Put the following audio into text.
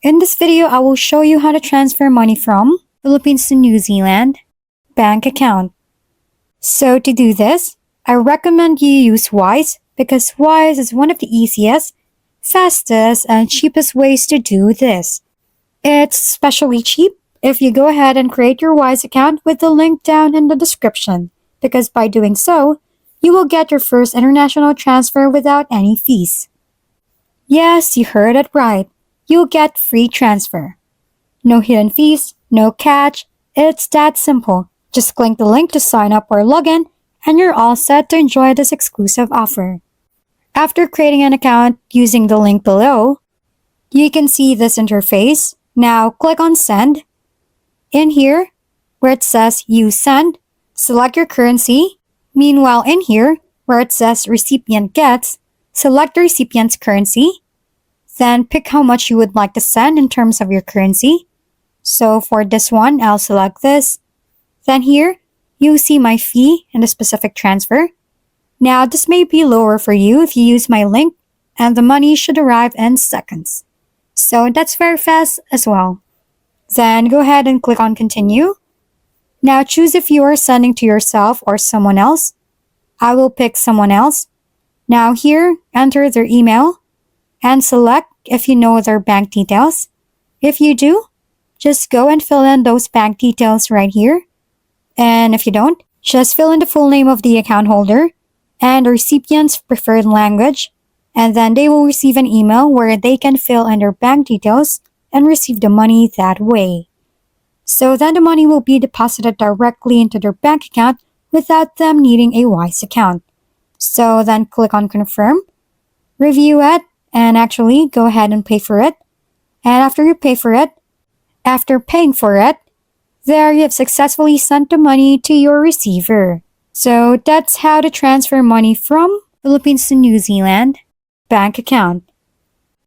In this video, I will show you how to transfer money from Philippines to New Zealand bank account. So to do this, I recommend you use Wise because Wise is one of the easiest, fastest, and cheapest ways to do this. It's especially cheap if you go ahead and create your Wise account with the link down in the description, because by doing so, you will get your first international transfer without any fees. Yes, you heard it right. You'll get free transfer. No hidden fees, no catch. It's that simple. Just click the link to sign up or log in, and you're all set to enjoy this exclusive offer. After creating an account using the link below, you can see this interface. Now click on Send. In here, where it says You Send, select your currency. Meanwhile, in here, where it says Recipient Gets, select the recipient's currency. Then pick how much you would like to send in terms of your currency. So for this one, I'll select this. Then here, you see my fee and the specific transfer. Now this may be lower for you if you use my link, and the money should arrive in seconds. So that's very fast as well. Then go ahead and click on Continue. Now choose if you are sending to yourself or someone else. I will pick someone else. Now here, enter their email and select if you know their bank details. If you do, just go and fill in those bank details right here. And if you don't, just fill in the full name of the account holder and the recipient's preferred language, and then they will receive an email where they can fill in their bank details and receive the money that way. So then the money will be deposited directly into their bank account without them needing a Wise account. So then click on Confirm, review it, and actually go ahead and pay for it. And after you pay for it, after paying for it, there you have successfully sent the money to your receiver. So that's how to transfer money from Philippines to New Zealand bank account.